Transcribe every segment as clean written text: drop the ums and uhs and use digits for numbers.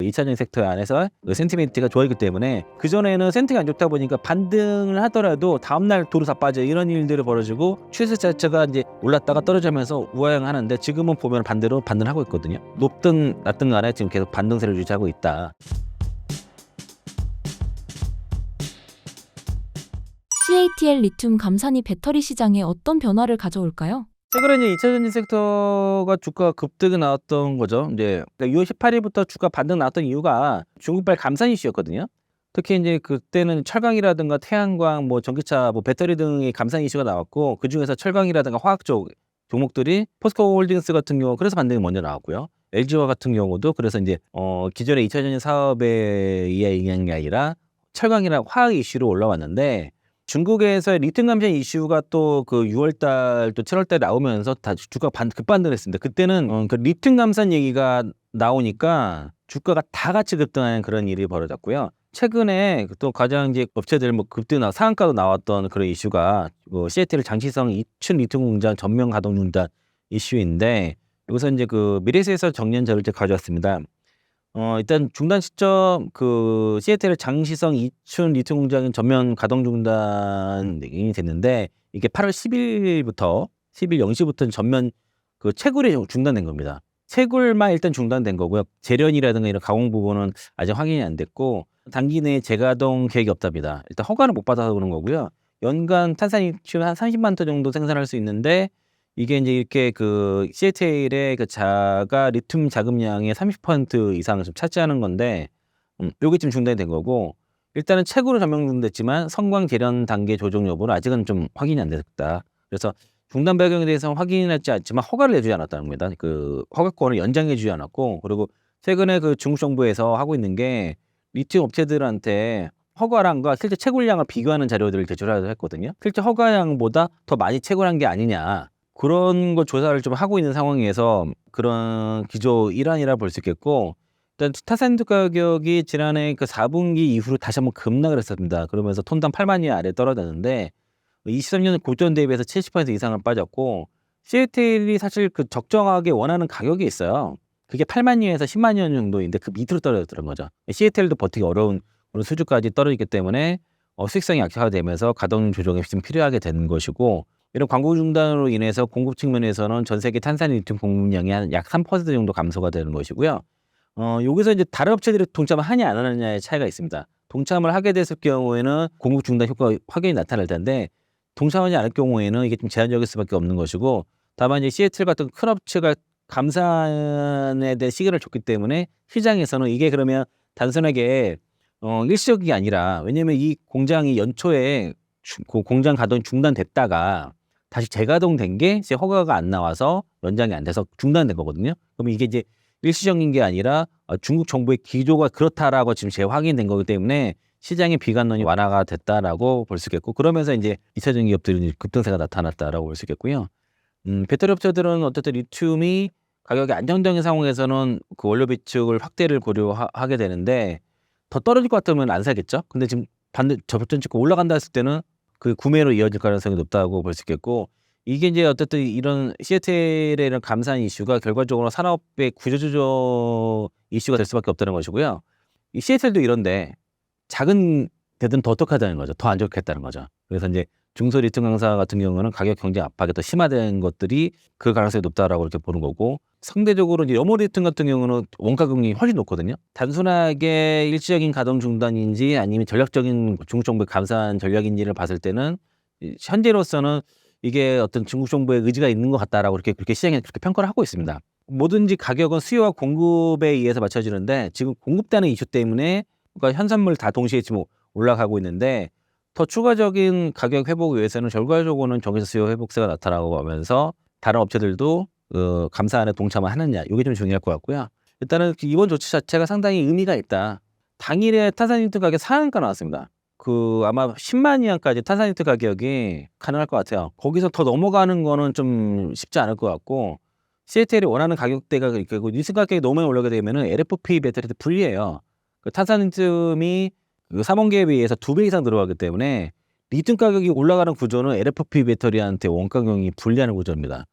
2차전 섹터 안에서 그 센티멘트가 좋아졌기 때문에 그전에는 센티가 안 좋다 보니까 반등을 하더라도 다음날 도로 다 빠져 이런 일들이 벌어지고 추세 자체가 이제 올랐다가 떨어지면서 우하향하는데 지금은 보면 반대로 반등하고 있거든요. 높든 낮든 간에 지금 계속 반등세를 유지하고 있다. CATL 리튬 감산이 배터리 시장에 어떤 변화를 가져올까요? 최근에 이제 2차 전지 섹터가 주가 급등이 나왔던 거죠. 이제 6월 18일부터 주가 반등 나왔던 이유가 중국발 감산 이슈였거든요. 특히 이제 그때는 철강이라든가 태양광, 뭐 전기차, 뭐 배터리 등의 감산 이슈가 나왔고 그 중에서 철강이라든가 화학 쪽 종목들이 포스코홀딩스 같은 경우 그래서 반등이 먼저 나왔고요. LG화 같은 경우도 그래서 이제 기존의 2차 전지 사업에 의한 게 아니라 철강이나 화학 이슈로 올라왔는데. 중국에서의 리튬 감산 이슈가 또 그 6월달 또 7월달 나오면서 다 주가 급반등을 했습니다. 그때는 그 리튬 감산 얘기가 나오니까 주가가 다 같이 급등하는 그런 일이 벌어졌고요. 최근에 또 가장 이제 업체들 뭐 급등 상한가도 나왔던 그런 이슈가 CATL 장시성 이춘 리튬 공장 전면 가동 중단 이슈인데 여기서 이제 그 미래에셋에서 정리한 자료를 가져왔습니다. 일단 중단 시점 그 CATL 장시성 이춘 리튬 공장인 전면 가동 중단이 됐는데 이게 8월 10일부터 10일 0시부터 전면 그 채굴이 중단된 겁니다. 채굴만 일단 중단된 거고요. 재련이라든가 이런 가공 부분은 아직 확인이 안 됐고 단기 내에 재가동 계획이 없답니다. 일단 허가는 못 받아서 그런 거고요. 연간 탄산리튬 한 30만 톤 정도 생산할 수 있는데 이게 이제 이렇게 그 CATL의 그 자가 리튬 자금량의 30% 이상을 좀 차지하는 건데, 요게 지금 중단이 된 거고, 일단은 채굴은 전면 중단됐지만 성광 재련 단계 조정 여부는 아직은 좀 확인이 안 됐다. 그래서 중단 배경에 대해서는 확인하지 않지만 허가를 내주지 않았다는 겁니다. 그 허가권을 연장해주지 않았고, 그리고 최근에 그 중국 정부에서 하고 있는 게 리튬 업체들한테 허가량과 실제 채굴량을 비교하는 자료들을 제출하기로 했거든요. 실제 허가량보다 더 많이 채굴한 게 아니냐. 그런 거 조사를 좀 하고 있는 상황에서 그런 기조 일환이라 볼 수 있겠고 일단 타산도 가격이 지난해 그 4분기 이후로 다시 한번 급락을 했습니다. 그러면서 톤당 8만 원 아래 떨어졌는데 23년 고점 대비해서 70% 이상을 빠졌고 CATL이 사실 그 적정하게 원하는 가격이 있어요. 그게 8만 원에서 10만 원 정도인데 그 밑으로 떨어졌던 거죠. CATL도 버티기 어려운 그런 수준까지 떨어지기 때문에 수익성이 약화되면서 가동 조정이 좀 필요하게 되는 것이고 이런 광고 중단으로 인해서 공급 측면에서는 전 세계 탄산 리튬 공급량이 한 약 3% 정도 감소가 되는 것이고요. 여기서 이제 다른 업체들이 동참을 하냐 안 하느냐의 차이가 있습니다. 동참을 하게 됐을 경우에는 공급 중단 효과가 확연히 나타날 텐데 동참하지 않을 경우에는 이게 좀 제한적일 수밖에 없는 것이고 다만 이제 CATL 같은 큰 업체가 감산에 대한 시그널을 줬기 때문에 시장에서는 이게 그러면 단순하게 일시적이 아니라 왜냐면 이 공장이 연초에 공장 가동이 중단됐다가 다시 재가동된 게 이제 허가가 안 나와서 연장이 안 돼서 중단된 거거든요. 그럼 이게 이제 일시적인 게 아니라 중국 정부의 기조가 그렇다라고 지금 재확인된 거기 때문에 시장의 비관론이 완화가 됐다라고 볼 수 있겠고 그러면서 이제 2차전 기업들이 급등세가 나타났다라고 볼 수 있겠고요. 배터리 업체들은 어쨌든 리튬이 가격이 안정적인 상황에서는 그 원료 비축을 확대를 고려하게 되는데 더 떨어질 것 같으면 안 사겠죠. 근데 지금 저점 찍고 올라간다 했을 때는 그 구매로 이어질 가능성이 높다고 볼 수 있겠고 이게 이제 어쨌든 이런 CATL의 이런 감산 이슈가 결과적으로 산업의 구조조정 이슈가 될 수밖에 없다는 것이고요. 이 CATL도 이런데 작은 데든 더 어떡하다는 거죠. 더 안 좋겠다는 거죠. 그래서 이제 중소 리튬 강사 같은 경우는 가격 경쟁 압박이 더 심화된 것들이 그 가능성이 높다라고 이렇게 보는 거고 상대적으로 이제 염호 리튬 같은 경우는 원가 금리 훨씬 높거든요. 단순하게 일시적인 가동 중단인지 아니면 전략적인 중국 정부의 감산 전략인지를 봤을 때는 현재로서는 이게 어떤 중국 정부의 의지가 있는 것 같다라고 그렇게 시장에 그렇게 평가를 하고 있습니다. 뭐든지 가격은 수요와 공급에 의해서 맞춰지는데 지금 공급되는 이슈 때문에 그러니까 현산물 다 동시에 지금 올라가고 있는데 더 추가적인 가격 회복 위해서는 결과적으로는 정기적 수요 회복세가 나타나고 하면서 다른 업체들도 감산에 동참을 하느냐 이게 좀 중요할 것 같고요. 일단은 이번 조치 자체가 상당히 의미가 있다. 당일에 탄산리튬 가격 상한가 나왔습니다. 그 아마 10만 위안까지 탄산리튬 가격이 가능할 것 같아요. 거기서 더 넘어가는 거는 좀 쉽지 않을 것 같고 CATL이 원하는 가격대가 있고 리튬 가격이 너무 많이 올라가게 되면은 LFP 배터리도 불리해요. 그 탄산리튬이 그 3원계에 비해서 2배 이상 들어가기 때문에 리튬 가격이 올라가는 구조는 LFP 배터리한테 원가격이 불리하는 구조입니다.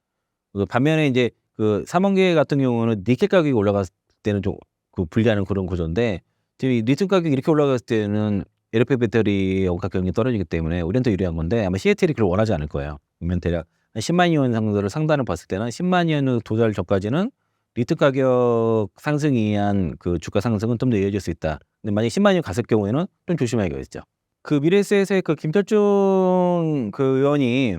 반면에 이제 그 3원계 같은 경우는 니켈 가격이 올라갔을 때는 좀 그 분리하는 그런 구조인데 지금 이 리튬 가격이 이렇게 올라갔을 때는 LFP 배터리 원가 경쟁이 떨어지기 때문에 우리한테 유리한 건데 아마 CATL이 그걸 원하지 않을 거예요. 그러면 대략 한 10만 이온 정도를 상단을 봤을 때는 10만 이온을 도달 전까지는 리튬 가격 상승에 의한 그 주가 상승은 좀 더 이어질 수 있다. 근데 만약에 10만 이온 갔을 경우에는 좀 조심해야겠죠. 그 미래에셋의 그 김철중 그 의원이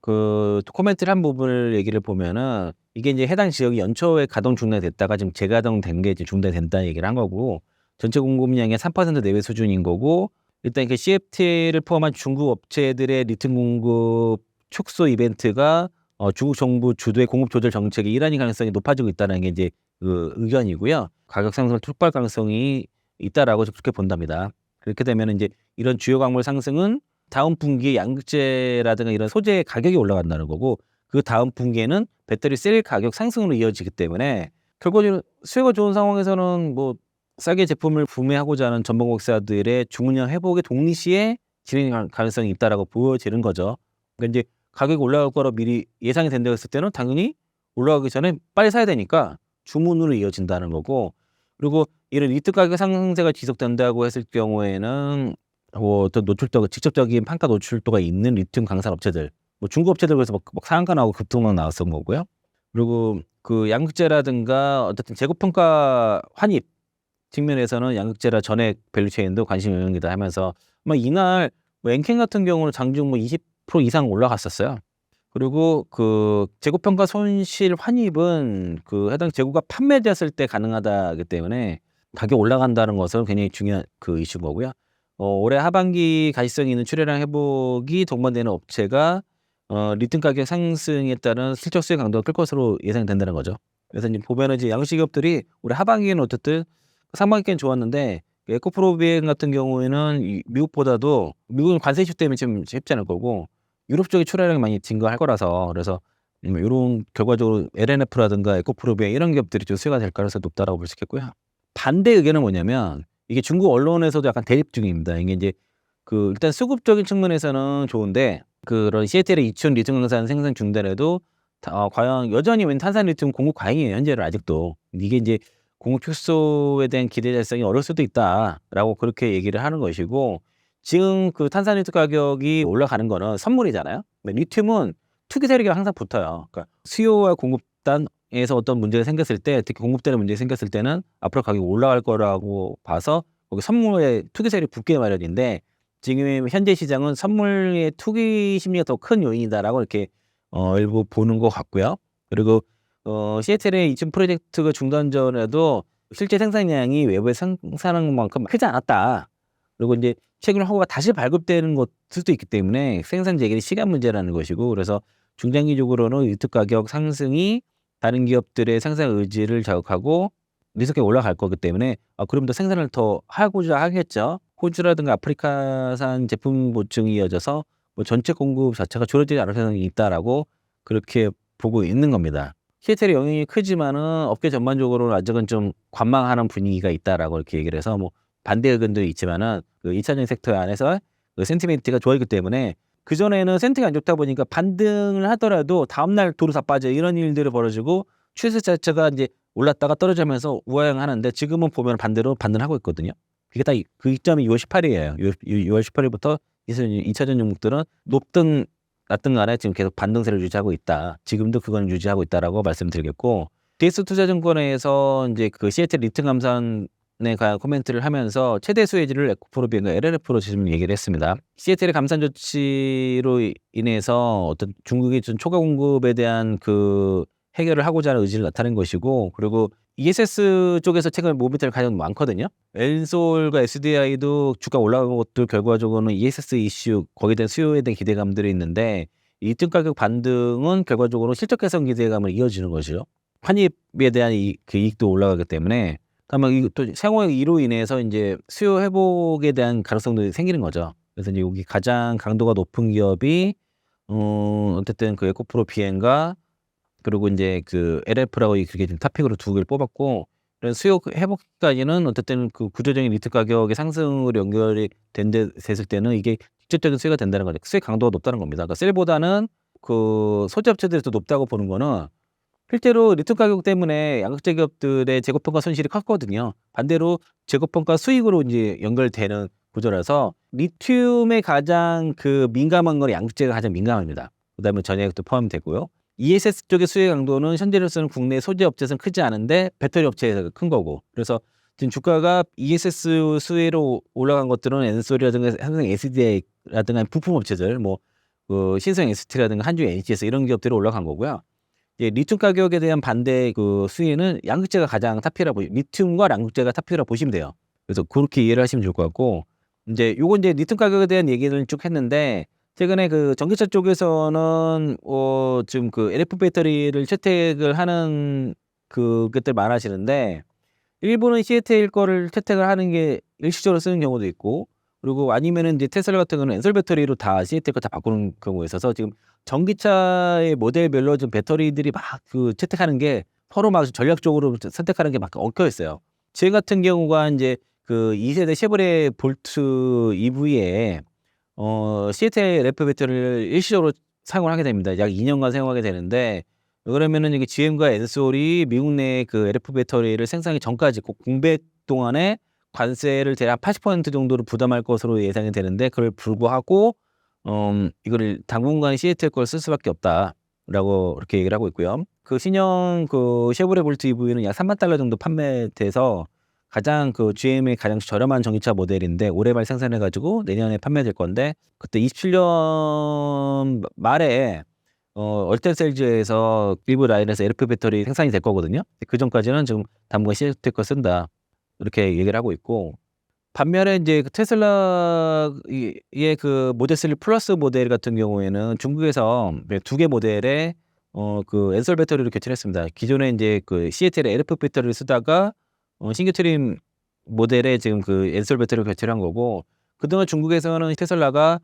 그 코멘트를 한 부분을 얘기를 보면은 이게 이제 해당 지역이 연초에 가동 중단됐다가 지금 재가동된 게 이제 중단된다는 얘기를 한 거고 전체 공급량의 3% 내외 수준인 거고 일단 그 CFT를 포함한 중국 업체들의 리튬 공급 축소 이벤트가 중국 정부 주도의 공급 조절 정책의 일환일 가능성이 높아지고 있다는 게 이제 그 의견이고요. 가격 상승을 촉발 가능성이 있다라고 그렇게 본답니다. 그렇게 되면 이제 이런 주요 광물 상승은 다음 분기에 양극재라든가 이런 소재의 가격이 올라간다는 거고 그 다음 분기에는 배터리 셀 가격 상승으로 이어지기 때문에 결과적으로 수요가 좋은 상황에서는 뭐 싸게 제품을 구매하고자 하는 전방공사들의 주문량 회복의 동시에 진행 가능성이 있다라고 보여지는 거죠. 그러니까 이제 가격이 올라갈 거라 미리 예상이 된다고 했을 때는 당연히 올라가기 전에 빨리 사야 되니까 주문으로 이어진다는 거고 그리고 이런 리튬 가격 상승세가 지속된다고 했을 경우에는 뭐 어떤 노출도 직접적인 판가 노출도가 있는 리튬 강산 업체들 뭐 중국 업체들 그래서 막 상한가 나오고 급등막 나왔던 거고요. 그리고 그 양극재라든가 어쨌든 재고평가 환입 측면에서는 양극재라 전액 밸류체인도 관심 영역이다 하면서 막 이날 뭐 엔캠 같은 경우는 장중 뭐 20% 이상 올라갔었어요. 그리고 그 재고평가 손실 환입은 그 해당 재고가 판매됐을 때 가능하다기 때문에 가격 올라간다는 것은 굉장히 중요한 그 이슈인 거고요. 올해 하반기 가시성 있는 출하량 회복이 동반되는 업체가 리튬 가격 상승에 따른 실적 수혜 강도가 클 것으로 예상된다는 거죠. 그래서 이제 보면은 이제 양식업들이 올해 하반기에는 어쨌든 상반기엔 좋았는데 에코프로비엔 같은 경우에는 미국보다도 미국은 관세 이슈 때문에 좀 쉽지 않을 거고 유럽 쪽에 출하량이 많이 증가할 거라서 그래서 이런 결과적으로 LNF라든가 에코프로비엔 이런 기업들이 좀 수혜가 될 가능성이 높다라고 볼 수 있겠고요. 반대 의견은 뭐냐면 이게 중국 언론에서도 약간 대립 중입니다. 이게 이제 그 일단 수급적인 측면에서는 좋은데 그런 시애틀의 이천 리튬 강산 생산 중단에도 과연 여전히 웬 탄산 리튬 공급 과잉이에요 현재는 아직도. 이게 이제 공급 축소에 대한 기대 달성이 어려울 수도 있다라고 그렇게 얘기를 하는 것이고 지금 그 탄산 리튬 가격이 올라가는 거는 선물이잖아요. 리튬은 투기 세력이 항상 붙어요. 그러니까 수요와 공급단에서 어떤 문제가 생겼을 때 특히 공급단에 문제가 생겼을 때는 앞으로 가격이 올라갈 거라고 봐서 거기 선물에 투기 세력이 붙게 마련인데 지금 현재 시장은 선물의 투기 심리가 더 큰 요인이다라고 이렇게 일부 보는 것 같고요. 그리고 시애틀의 이층 프로젝트가 중단 전에도 실제 생산량이 외부에 생산한 만큼 크지 않았다. 그리고 이제 최근 허가가 다시 발급되는 것들도 있기 때문에 생산 재개의 시간 문제라는 것이고 그래서 중장기적으로는 리튬 가격 상승이 다른 기업들의 생산 의지를 자극하고 리스크가 올라갈 거기 때문에 그럼 더 생산을 더 하고자 하겠죠. 호주라든가 아프리카산 제품 보충이 이어져서 뭐 전체 공급 자체가 줄어들지 않을 가능성이 있다라고 그렇게 보고 있는 겁니다. 시애틀의 영향이 크지만은 업계 전반적으로는 아직은 좀 관망하는 분위기가 있다라고 이렇게 얘기를 해서 뭐 반대 의견도 있지만은 그 2차전지 섹터 안에서 그 센티멘트가 좋아졌기 때문에 그 전에는 센티가 안 좋다 보니까 반등을 하더라도 다음날 도로 다 빠져 이런 일들이 벌어지고 추세 자체가 이제 올랐다가 떨어지면서 우하향하는데 지금은 보면 반대로 반등하고 있거든요. 그게 다 그 시점이 6월 18일이에요. 6월 18일부터 2차전 종목들은 높든 낮든 간에 지금 계속 반등세를 유지하고 있다. 지금도 그건 유지하고 있다라고 말씀드리겠고 DS투자증권에서 이제 그 시애틀 리튬 감산에 관한 코멘트를 하면서 최대 수혜지를 에코프로비엔과 LNF로 지금 얘기를 했습니다. 시애틀의 감산 조치로 인해서 어떤 중국의 좀 초과 공급에 대한 그 해결을 하고자 하는 의지를 나타낸 것이고 그리고 ESS 쪽에서 최근에 모멘텀이 가장 많거든요. 엔솔과 SDI도 주가 올라간 것도 결과적으로는 ESS 이슈 거기에 대한 수요에 대한 기대감들이 있는데 리튬 가격 반등은 결과적으로 실적 개선 기대감을 이어지는 것이죠. 환입에 대한 그 이익도 올라가기 때문에 그러면 또 생활 이로 인해서 이제 수요 회복에 대한 가능성도 생기는 거죠. 그래서 이제 여기 가장 강도가 높은 기업이 어쨌든 그 에코프로 비엔과 그리고 이제 그 LF라고 그게 지금 탑픽으로 두 개를 뽑았고 이런 수요 회복까지는 어쨌든 그 구조적인 리튬 가격의 상승으로 연결이 됐을 때는 이게 직접적인 수혜가 된다는 거죠. 수혜 강도가 높다는 겁니다. 그러니까 셀보다는 그 소재 업체들이 더 높다고 보는 거는 실제로 리튬 가격 때문에 양극재 기업들의 재고평가 손실이 컸거든요. 반대로 재고평가 수익으로 이제 연결되는 구조라서 리튬에 가장 그 민감한 건 양극재가 가장 민감합니다. 그다음에 전해액도 포함되고요. ESS 쪽의 수혜 강도는 현재로서는 국내 소재 업체에서는 크지 않은데 배터리 업체에서 큰 거고. 그래서 지금 주가가 ESS 수혜로 올라간 것들은 엔솔이라든가 삼성 SDI라든가 부품 업체들 그 신성 ST라든가 한주 NCS 이런 기업들이 올라간 거고요. 이제 리튬 가격에 대한 반대 그 수혜는 양극재가 가장 탑이라 리튬과 양극재가 탑이라 보시면 돼요. 그래서 그렇게 이해를 하시면 좋을 것 같고 이제 요거 이제 리튬 가격에 대한 얘기를 쭉 했는데 최근에 그 전기차 쪽에서는 지금 그 LF 배터리를 채택을 하는 그것들 많아지는데 일부는 CATL 거를 채택을 하는 게 일시적으로 쓰는 경우도 있고 그리고 아니면은 이제 테슬라 같은 경우는 엔솔 배터리로 다 CATL 거 다 바꾸는 경우가 있어서 지금 전기차의 모델별로 좀 배터리들이 막 그 채택하는 게 서로 막 전략적으로 선택하는 게 막 엉켜 있어요. 제 같은 경우가 이제 그 2세대 쉐보레 볼트 EV에 CATL LF 배터리를 일시적으로 사용을 하게 됩니다. 약 2년간 사용하게 되는데 그러면은 이게 GM과 엔솔이 미국 내 그 LF 배터리를 생산하기 전까지 그 공백 동안에 관세를 대략 80% 정도로 부담할 것으로 예상이 되는데 그걸 불구하고 이거를 당분간 CATL 걸 쓸 수밖에 없다라고 그렇게 얘기를 하고 있고요. 그 신형 그 쉐보레 볼트 EV는 약 $30,000 정도 판매돼서 가장 그 GM의 가장 저렴한 전기차 모델인데 올해 말 생산해 가지고 내년에 판매될 건데 그때 27년 말에 얼텐셀즈에서 일부 라인에서 LF 배터리 생산이 될 거거든요. 그 전까지는 지금 당분간 CATL 거 쓴다 이렇게 얘기를 하고 있고 반면에 이제 그 테슬라의 그 모델 3 플러스 모델 같은 경우에는 중국에서 2개 모델에 그 엔솔 배터리를 교체를 했습니다. 기존에 이제 그 CATL LF 배터리를 쓰다가 신규 트림 모델에 지금 그 엔솔 배터리를 교체를 한 거고 그동안 중국에서는 테슬라가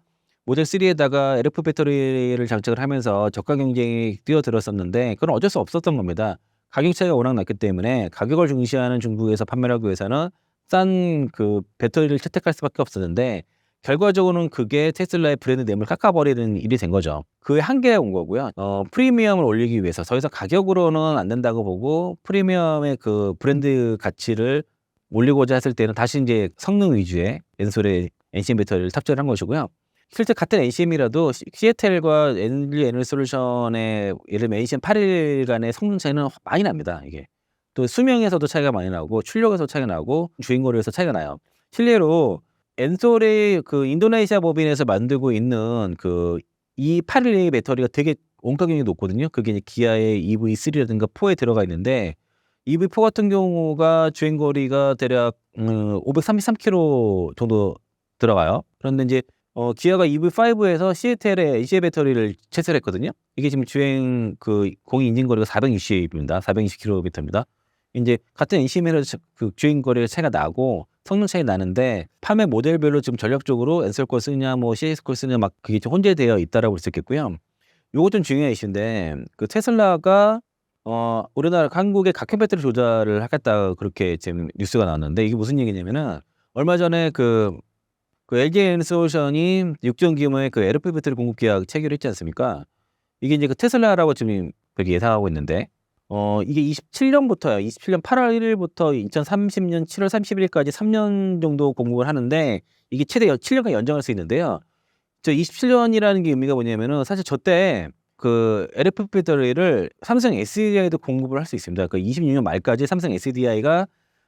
모델 3에다가 LF 배터리를 장착을 하면서 저가 경쟁이 뛰어들었었는데 그건 어쩔 수 없었던 겁니다. 가격 차이가 워낙 났기 때문에 가격을 중시하는 중국에서 판매를 하기 위해서는 싼 그 배터리를 채택할 수밖에 없었는데 결과적으로는 그게 테슬라의 브랜드 네임을 깎아버리는 일이 된 거죠. 그의 한계가 온 거고요. 프리미엄을 올리기 위해서 더 이상 가격으로는 안 된다고 보고 프리미엄의 그 브랜드 가치를 올리고자 했을 때는 다시 이제 성능 위주의 엔솔의 NCM 배터리를 탑재를 한 것이고요. 실제 같은 NCM이라도 CATL과 LG 에너지솔루션의 예를 들면 NCM 8일 간의 성능 차이는 많이 납니다. 이게 또 수명에서도 차이가 많이 나고 출력에서 차이가 나고 주행거리에서 차이가 나요. 실례로 엔솔의 그 인도네시아 법인에서 만들고 있는 그 E81A 배터리가 되게 원가격이 높거든요. 그게 이제 기아의 EV3라든가 4에 들어가 있는데 EV4 같은 경우가 주행거리가 대략 533km 정도 들어가요. 그런데 이제 기아가 EV5에서 CATL의 NCM 배터리를 채택을 했거든요. 이게 지금 주행 그 공인 인증 거리가 420입니다. 420km입니다. 이제 같은 NCM에서 그 주행 거리가 차이가 나고 성능 차이 나는데 판매 모델별로 지금 전략적으로 엔솔 걸 쓰냐 CATL 걸 쓰냐 막 그게 좀 혼재되어 있다라고 볼 수 있겠고요. 요것 좀 중요한 이슈인데 그 테슬라가 우리나라 한국의 각형 배터리 조달을 하겠다 그렇게 지금 뉴스가 나왔는데 이게 무슨 얘기냐면은 얼마 전에 그 LG 에너지솔루션이 6조 규모의 그 LF 배터리 공급 계약 체결했지 않습니까? 이게 이제 그 테슬라라고 지금 그렇게 예상하고 있는데 이게 27년부터요. 27년 8월 1일부터 2030년 7월 31일까지 3년 정도 공급을 하는데 이게 최대 7년간 연장할 수 있는데요. 저 27년이라는 게 의미가 뭐냐면은 사실 저때 그 LF 배터리를 삼성 SDI도 공급을 할 수 있습니다. 그 26년 말까지 삼성 SDI가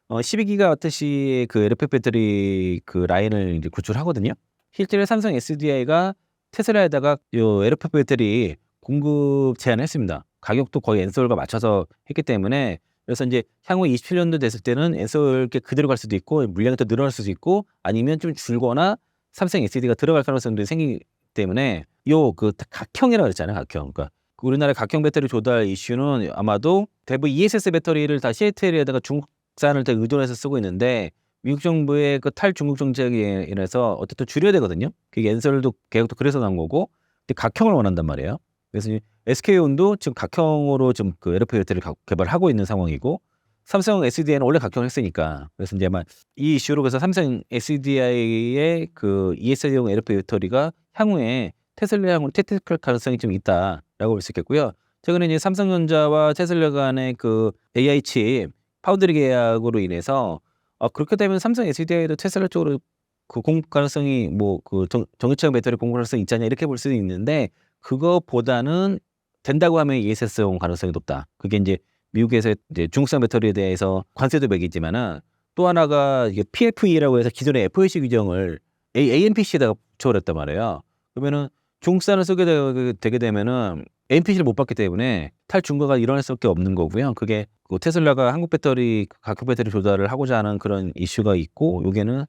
12기가와트시의 그 LF 배터리 그 라인을 이제 구출하거든요. 실제로 삼성 SDI가 테슬라에다가 요 LF 배터리 공급 제한을 했습니다. 가격도 거의 엔솔과 맞춰서 했기 때문에 그래서 이제 향후 27년도 됐을 때는 엔솔께 그대로 갈 수도 있고 물량이 더 늘어날 수도 있고 아니면 좀 줄거나 삼성 SD가 들어갈 가능성도 생기기 때문에 요 그 각형이라고 그랬잖아요. 각형. 그러니까 우리나라 각형 배터리 조달 이슈는 아마도 대부분 ESS 배터리를 다 CATL에다가 중국산을 다 의존해서 쓰고 있는데 미국 정부의 그 탈중국 정책에 인해서 어쨌든 줄여야 되거든요. 그게 엔솔도 계획도 그래서 나온 거고 근데 각형을 원한단 말이에요. 그래서 SK온도 지금 각형으로 좀 그 LF 배터리를 개발하고 있는 상황이고 삼성 SDI는 원래 각형을 했으니까 그래서 이제 아마 이 이슈로 그래서 삼성 SDI의 그 ESS용 LF 배터리가 향후에 테슬라향으로 채택할 가능성이 좀 있다라고 볼 수 있겠고요. 최근에 이제 삼성전자와 테슬라 간의 그 AI 칩 파운드리 계약으로 인해서 그렇게 되면 삼성 SDI도 테슬라 쪽으로 그 공급 가능성이 뭐 그 전기차용 배터리 공급 가능성이 있지 않냐 이렇게 볼 수도 있는데 그거보다는 된다고 하면 ESS용 가능성이 높다. 그게 이제 미국에서 이제 중국산 배터리에 대해서 관세도 매기지만은 또 하나가 이게 PFE라고 해서 기존의 FEC 규정을 AMPC에다가 붙여버렸단 말이에요. 그러면은 중국산을 쓰게 되게 되면은 AMPC를 못 받기 때문에 탈중과가 일어날 수밖에 없는 거고요. 그게 그 테슬라가 한국 배터리 각국 배터리 조달을 하고자 하는 그런 이슈가 있고 요게는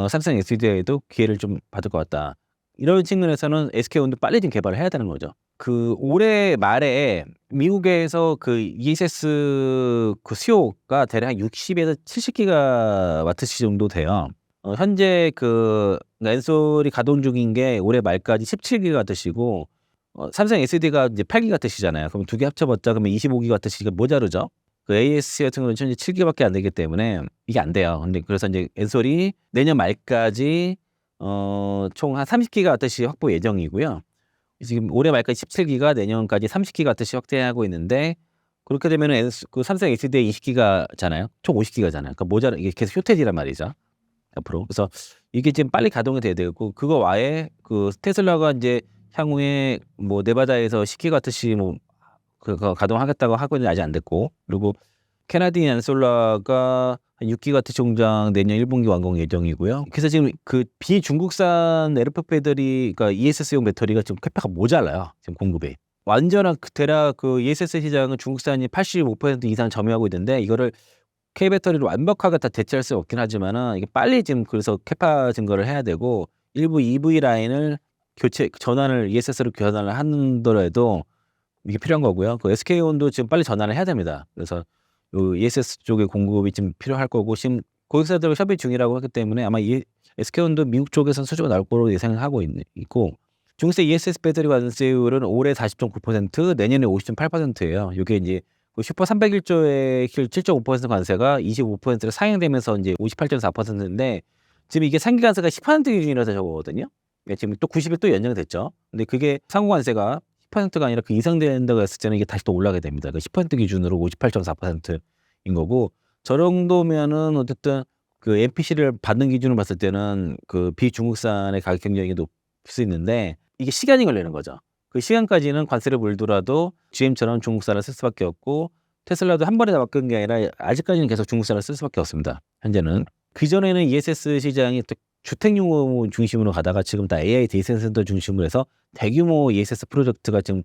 삼성 SDI도 기회를 좀 받을 것 같다. 이런 측면에서는 SK온도 빨리 좀 개발을 해야 되는 거죠. 그 올해 말에 미국에서 그 ESS 그 수요가 대략 60에서 70기가와트시 정도 돼요. 현재 그 엔솔이 가동 중인 게 올해 말까지 17기가와트시고 삼성 SD가 이제 8기가와트시잖아요. 그럼 두 개 합쳐봤자 그러면 25기가와트시가 모자르죠. 그 AS 같은 경우는 현재 7기가밖에 안 되기 때문에 이게 안 돼요. 근데 그래서 이제 엔솔이 내년 말까지 총 한 30기가와트시 확보 예정이고요. 지금 올해 말까지 17기가 내년까지 30기가와트시 확대하고 있는데 그렇게 되면은 그 삼성 SDI 20기가잖아요. 총 50기가잖아요. 그러니까 이게 계속 쇼테지란 말이죠. 앞으로. 그래서 이게 지금 빨리 가동이 돼야 되고 그거 외에 그 테슬라가 이제 향후에 뭐 네바다에서 10기가와트시 뭐 그거 가동하겠다고 하고는 아직 안 됐고 그리고 캐나디안 솔라가 한 6기가와트 정장 내년 1분기 완공 예정이고요. 그래서 지금 그 비중국산 LFP 배터리 그러니까 ESS용 배터리가 지금 캐파가 모자라요. 지금 공급이. 완전한 대략 그 ESS 시장은 중국산이 85% 이상 점유하고 있는데 이거를 K배터리로 완벽하게 다 대체할 수 없긴 하지만은 이게 빨리 지금 그래서 캐파 증가를 해야 되고 일부 EV 라인을 전환을 ESS로 전환을 하더라도 이게 필요한 거고요. 그 SK온도 지금 빨리 전환을 해야 됩니다. 그래서 요 ESS 쪽의 공급이 좀 필요할 거고 지금 고객사들과 협의 중이라고 하기 때문에 아마 SK온도 미국 쪽에서 수주가 나올 거로 예상을 하고 있고 중국산 ESS 배터리 관세율은 올해 40.9% 내년에 50.8%예요. 이게 이제 그 슈퍼 301조의 7.5% 관세가 25%로 상향되면서 이제 58.4%인데 지금 이게 상기 관세가 10% 기준이라서 저거거든요. 지금 또 90일 또 연장이 됐죠. 근데 그게 상호 관세가 10%가 아니라 그 이상 된다고 했을 때는 이게 다시 또 올라가게 됩니다. 그 10% 기준으로 58.4%인 거고 저 정도면은 어쨌든 그 NPC를 받는 기준으로 봤을 때는 그 비중국산의 가격 경쟁이 높을 수 있는데 이게 시간이 걸리는 거죠. 그 시간까지는 관세를 물더라도 GM처럼 중국산을 쓸 수밖에 없고 테슬라도 한 번에 다 바꾼 게 아니라 아직까지는 계속 중국산을 쓸 수밖에 없습니다. 현재는. 그전에는 ESS 시장이 또 주택용 중심으로 가다가 지금 다 AI 데이터 센터 중심으로 해서 대규모 ESS 프로젝트가 지금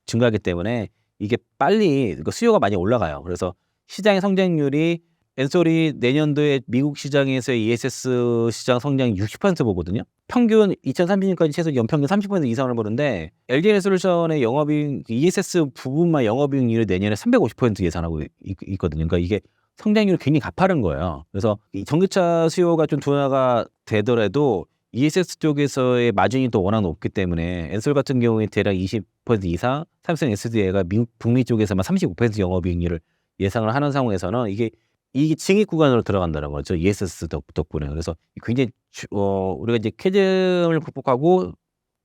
증가하기 때문에 이게 빨리 수요가 많이 올라가요. 그래서 시장의 성장률이 엔솔이 내년도에 미국 시장에서의 ESS 시장 성장이 60% 보거든요. 평균 2030년까지 최소 연평균 30% 이상을 보는데 LG에너솔루션의 영업이익 ESS 부분만 영업이익률이 내년에 350% 예상하고 있거든요. 그러니까 이게 성장률이 굉장히 가파른 거예요. 그래서 이 전기차 수요가 좀 둔화가 되더라도 ESS 쪽에서의 마진이 또 워낙 높기 때문에 엔솔 같은 경우에 대략 20% 이상, 삼성 SDI가 미국 북미 쪽에서만 35% 영업이익률을 예상을 하는 상황에서는 이게 증액 구간으로 들어간다는 거죠. ESS 덕분에. 그래서 굉장히 우리가 이제 캐즘을 극복하고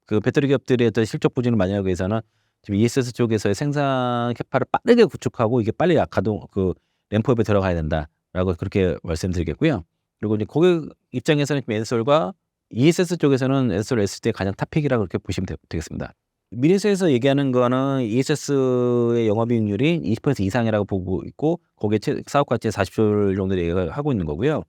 그 배터리 기업들의 어떤 실적 부진을 만회하기 위해서는 지금 ESS 쪽에서의 생산 캐파를 빠르게 구축하고 이게 빨리 가동 그 램프업에 들어가야 된다라고 그렇게 말씀드리겠고요. 그리고 이제 고객 입장에서는 엔솔과 ESS 쪽에서는 엔솔 SD의 가장 탑픽이라고 그렇게 보시면 되겠습니다. 미래에서 얘기하는 거는 ESS의 영업이익률이 20% 이상이라고 보고 있고 거기에 사업 가치 40조 정도 얘기를 하고 있는 거고요.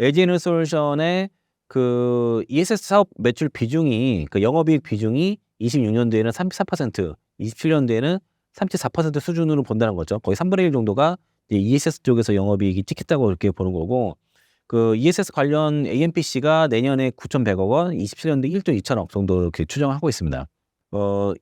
LG에너솔루션의 그 ESS 사업 매출 비중이 그 영업이익 비중이 26년도에는 34%, 27년도에는 34% 수준으로 본다는 거죠. 거의 3분의 1 정도가 이제 ESS 쪽에서 영업이익이 찍혔다고 그렇게 보는 거고 그 ESS 관련 AMPC가 내년에 9,100억 원, 27년도 1조 2천억 정도 이렇게 추정하고 있습니다.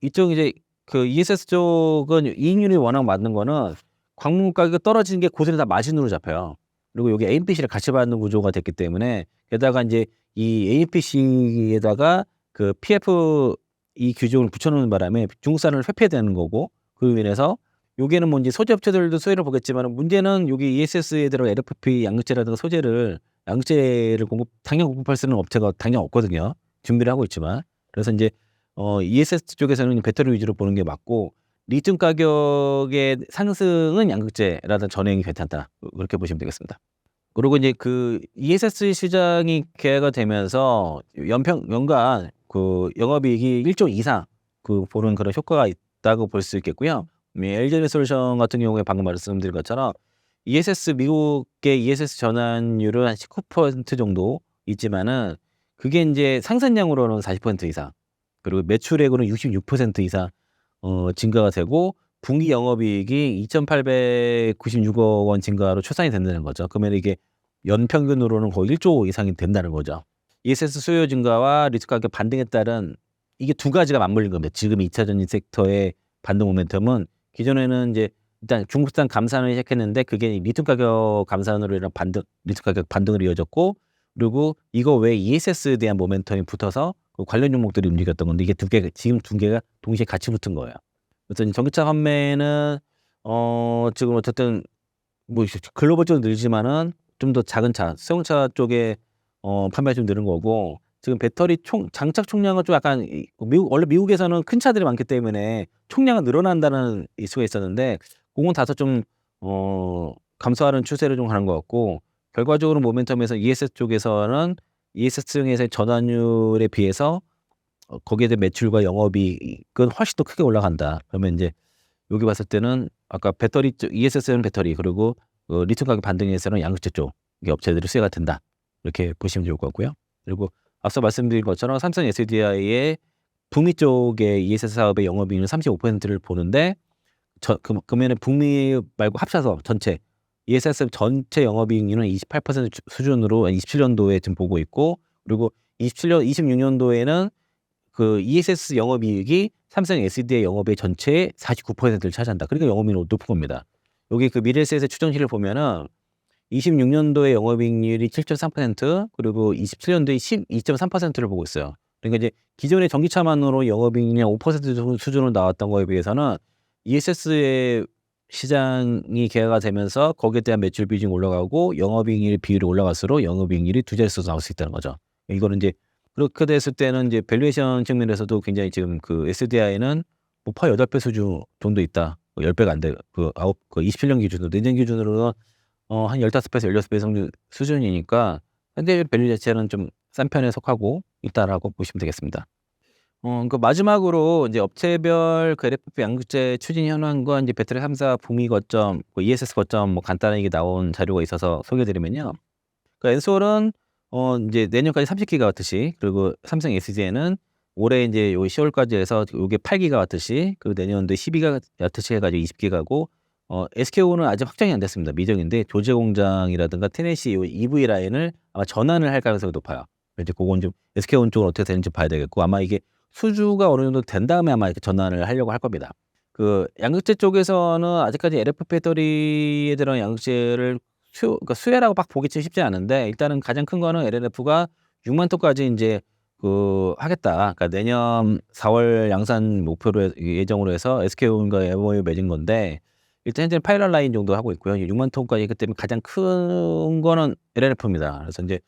이쪽 이제 그 ESS 쪽은 이익률이 워낙 많은 거는 광물 가격이 떨어지는 게 고스란히 다 마진으로 잡혀요. 그리고 여기 AMPC를 같이 받는 구조가 됐기 때문에 게다가 이제 이 AMPC에다가 그 PF 이 규정을 붙여놓는 바람에 중국산을 회피해야 되는 거고 그로 인해서 여기에는 뭐 이제 소재 업체들도 수혜를 보겠지만 문제는 여기 ESS에 들어 LFP 양극재라든가 양극재를 당장 공급할 수 있는 업체가 당장 없거든요. 준비를 하고 있지만 그래서 이제 ESS 쪽에서는 배터리 위주로 보는 게 맞고 리튬 가격의 상승은 양극재라든 전형이 괜찮다. 그렇게 보시면 되겠습니다. 그리고 이제 그 ESS 시장이 개화가 되면서 연간 그 영업이익이 1조 이상 보는 그런 효과가 있다고 볼 수 있겠고요. LG에너지솔루션 같은 경우에 방금 말씀드린 것처럼 미국의 ESS 전환율은 한 19% 정도 있지만은 그게 이제 상산량으로는 40% 이상, 그리고 매출액으로는 66% 이상 증가가 되고 분기 영업이익이 2,896억 원 증가로 추산이 된다는 거죠. 그러면 이게 연평균으로는 거의 1조 이상이 된다는 거죠. ESS 수요 증가와 리튬 가격 반등에 따른 이게 두 가지가 맞물린 겁니다. 지금 2차 전지 섹터의 반등 모멘텀은 기존에는 이제 일단 중국산 감산을 시작했는데 그게 리튬 가격 감산으로 인한 리튬 가격 반등으로 이어졌고, 그리고 이거 외에 ESS에 대한 모멘텀이 붙어서 그 관련 종목들이 움직였던 건데 이게 지금 두 개가 동시에 같이 붙은 거예요. 그래서 전기차 판매는 지금 어쨌든 뭐 글로벌적으로 늘지만은 좀 더 작은 차, 수용차 쪽에 판매가 좀 늘은 거고, 지금 배터리 장착 총량은 좀 약간 원래 미국에서는 큰 차들이 많기 때문에 총량은 늘어난다는 이슈가 있었는데 그건 다소 좀 감소하는 추세를 좀 가는 것 같고, 결과적으로 모멘텀에서 ESS 쪽에서는 ESS층에서의 전환율에 비해서 거기에 대한 매출과 영업이익은 훨씬 더 크게 올라간다. 그러면 이제 여기 봤을 때는 아까 배터리 쪽 ESS는 배터리, 그리고 리튬 가격 반등에서는 양극재 쪽 업체들이 수혜가 된다. 이렇게 보시면 좋을 것 같고요. 그리고 앞서 말씀드린 것처럼 삼성 SDI의 북미 쪽의 ESS 사업의 영업이익은 35%를 보는데 그러면 북미 말고 합쳐서 전체 ESS 전체 영업이익률은 28% 수준으로 27년도에 지금 보고 있고, 그리고 26년도에는 그 ESS 영업이익이 삼성 SDI 영업의 전체의 49%를 차지한다. 그러니까 영업이익이 높은 겁니다. 여기 그 미래에셋의 추정치를 보면은 26년도에 영업이익률이 7.3%, 그리고 27년도에 12.3%를 보고 있어요. 그러니까 이제 기존의 전기차만으로 영업이익률이 5% 수준으로 나왔던 거에 비해서는 ESS의 시장이 개화가 되면서 거기에 대한 매출 비중이 올라가고 영업이익률 비율이 올라갈수록 영업이익률이 두 자릿수로 나올 수 있다는 거죠. 이거는 이제 그렇게 됐을 때는 이제 밸류에이션 측면에서도 굉장히 지금 그 SDI는 뭐 8배 수준 정도 있다. 10배가 안 돼. 그 27년 기준으로, 내년 기준으로는 한 15배에서 16배 정도 수준이니까 현대 밸류 자체는 좀 싼 편에 속하고 있다라고 보시면 되겠습니다. 그 마지막으로 이제 업체별 그 LFP 양극재 추진 현황과 이제 배터리 3사 북미 거점, ESS 거점 뭐 간단하게 나온 자료가 있어서 소개해드리면요. 그 엔솔은 이제 내년까지 30기가와트씩, 그리고 삼성 SDI는 올해 이제 요 10월까지 해서 요게 8기가와트씩, 그리고 내년도에 12기가와트씩 해가지고 20기가고, SKO는 아직 확정이 안 됐습니다. 미정인데 조제 공장이라든가 테네시 요 EV 라인을 아마 전환을 할 가능성이 높아요. 이제 그건 좀 SK온 쪽은 어떻게 되는지 봐야 되겠고, 아마 이게 수주가 어느 정도 된 다음에 아마 이렇게 전환을 하려고 할 겁니다. 그 양극재 쪽에서는 아직까지 LFP 배터리에 들어간 양극재를 그러니까 수혜라고 막 보기 쉽지 않은데, 일단은 가장 큰 거는 LNF가 6만 톤까지 이제 하겠다. 그러니까 내년 4월 양산 목표로 예정으로 해서 SK온과 MOU 맺은 건데, 일단 현재는 파일럿 라인 정도 하고 있고요. 6만 톤까지 있기 때문에 가장 큰 거는 LNF입니다. 그래서 이제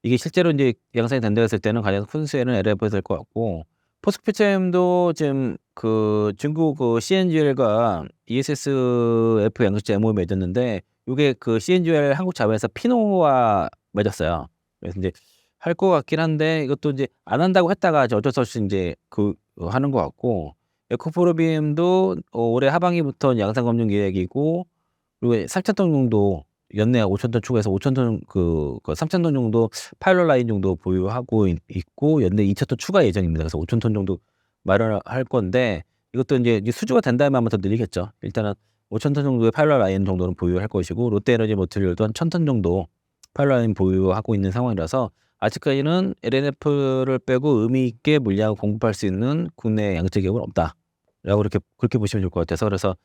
이게 실제로 이제 양산이 된다 했을 때는 가장 큰 수혜는 LNF가 될 것 같고, 포스코페트렘도 지금 그 중국 그 CNGL과 ESSF 양극재 MOU 맺었는데, 이게 그 CNGL 한국 자회사 피노와 맺었어요. 그래서 이제 할 것 같긴 한데 이것도 이제 안 한다고 했다가 어쩔 수 없이 이제 하는 것 같고, 에코프로비엠도 올해 하반기부터 양산 검증 계획이고, 그리고 3,000톤 정도 연내 5,000톤 추가해서 5,000톤 3,000톤 정도 파일럿 라인 정도 보유하고 있고, 연내 2,000톤 추가 예정입니다. 그래서 5,000톤 정도 마련할 건데, 이것도 이제 수주가 된 다음에 한번 더 늘리겠죠. 일단은 5,000톤 정도의 파일럿 라인 정도는 보유할 것이고, 롯데에너지 머티리얼도 한 1,000톤 정도 파일럿 라인 보유하고 있는 상황이라서 아직까지는 LNF를 빼고 의미 있게 물량을 공급할 수 있는 국내 양극재 기업은 없다라고 그렇게 보시면 좋을 것 같아서, 그래서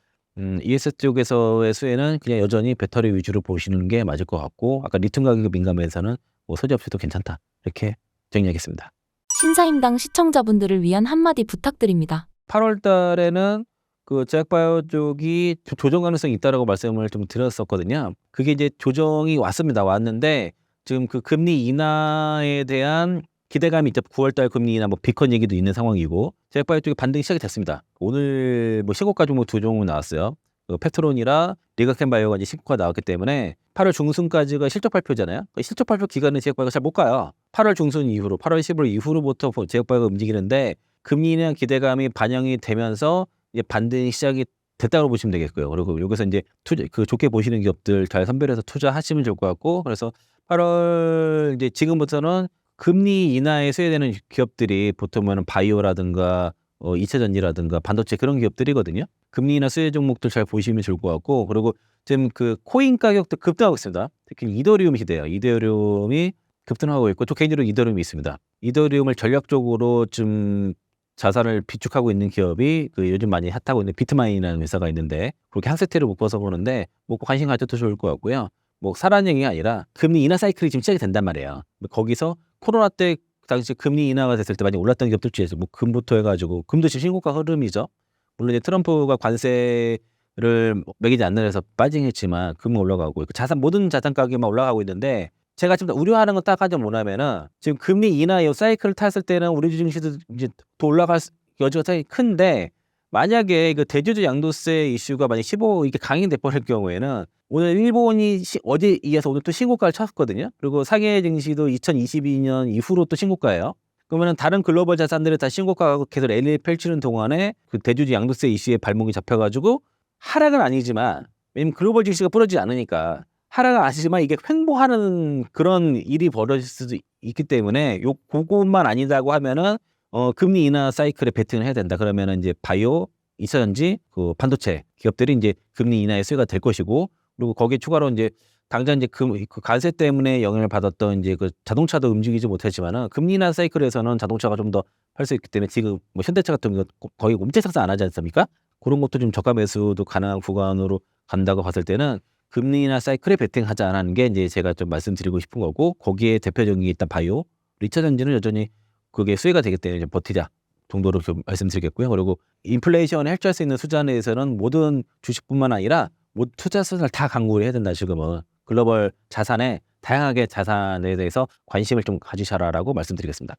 ES 쪽에서의 수혜는 그냥 여전히 배터리 위주로 보시는 게 맞을 것 같고, 아까 리튬 가격 민감에서는 뭐 소재 없이도 괜찮다, 이렇게 정리하겠습니다. 신사임당 시청자분들을 위한 한마디 부탁드립니다. 8월 달에는 그 제약바이오 쪽이 조정 가능성이 있다라고 말씀을 좀 드렸었거든요. 그게 이제 조정이 왔습니다. 왔는데 지금 그 금리 인하에 대한 기대감이 있죠. 9월달 금리나 뭐 비컨 얘기도 있는 상황이고 제약바이오 쪽에 반등이 시작이 됐습니다. 오늘 뭐 신고가 종목 두 종목 나왔어요. 그 페트론이라 리가켄바이오가 이제 신고가 나왔기 때문에 8월 중순까지가 실적 발표잖아요. 실적 발표 기간은 제약바이오가 잘 못 가요. 8월 중순 이후로 8월 15일 이후로부터 제약바이오가 움직이는데 금리나 기대감이 반영이 되면서 이제 반등이 시작이 됐다고 보시면 되겠고요. 그리고 여기서 이제 투자 그 좋게 보시는 기업들 잘 선별해서 투자하시면 좋을 것 같고 그래서 8월 이제 지금부터는 금리 인하에 수혜되는 기업들이 보통은 바이오라든가 2차 전지라든가 반도체 그런 기업들이거든요. 금리 인하 수혜 종목들 잘 보시면 좋을 것 같고 그리고 지금 그 코인 가격도 급등하고 있습니다. 특히 이더리움 시대예요. 이더리움이 급등하고 있고 저 개인적으로 이더리움이 있습니다. 이더리움을 전략적으로 좀 자산을 비축하고 있는 기업이 그 요즘 많이 핫하고 있는 비트마인이라는 회사가 있는데 그렇게 한 세트를 묶어서 보는데 뭐 관심 가져도 좋을 것 같고요. 뭐 사라는 얘기가 아니라 금리 인하 사이클이 지금 시작이 된단 말이에요. 거기서 코로나 때 당시 금리 인하가 됐을 때 많이 올랐던 기업들 중에서 뭐 금부터 해가지고 금도 지금 신고가 흐름이죠. 물론 이제 트럼프가 관세를 매기지 않는 해서 빠지긴 했지만 금은 올라가고 자산 모든 자산 가격만 올라가고 있는데 제가 좀 더 우려하는 건 딱 하자 뭐냐면은 지금 금리 인하 이 사이클을 탔을 때는 우리 주식시도 이제 더 올라갈 여지가 되게 큰데 만약에 그 대주주 양도세 이슈가 만약 15 이게 강행돼 버릴 경우에는 오늘 일본이 어제 이어서 오늘 또 신고가를 쳤거든요. 그리고 상해 증시도 2022년 이후로 또 신고가예요. 그러면은 다른 글로벌 자산들이 다 신고가가 계속 랠리를 펼치는 동안에 그 대주주 양도세 이슈에 발목이 잡혀가지고 하락은 아니지만 왜냐면 글로벌 증시가 부러지지 않으니까 하락은 아니지만 이게 횡보하는 그런 일이 벌어질 수도 있기 때문에 그것만 아니다고 하면은 금리 인하 사이클에 베팅을 해야 된다. 그러면은 이제 바이오, 2차 전지, 그 반도체 기업들이 이제 금리 인하의 수혜가 될 것이고 그리고 거기에 추가로 이제 당장 이제 그 관세 때문에 영향을 받았던 이제 그 자동차도 움직이지 못했지만은 금리 인하 사이클에서는 자동차가 좀 더 할 수 있기 때문에 지금 뭐 현대차 같은 거 거의 움체 상승 안 하지 않습니까? 그런 것도 좀 저가 매수도 가능한 구간으로 간다고 봤을 때는 금리 인하 사이클에 베팅하자는 게 이제 제가 좀 말씀드리고 싶은 거고 거기에 대표적인 게 일단 바이오, 2차 전지는 여전히 그게 수혜가 되기 때문에 좀 버티자 정도로 좀 말씀드리겠고요. 그리고 인플레이션을 해결할 수 있는 수단에 대해서는 모든 주식뿐만 아니라 투자 수단을 다 강구를 해야 된다. 지금은 글로벌 자산에 다양하게 자산에 대해서 관심을 좀 가지셔라라고 말씀드리겠습니다.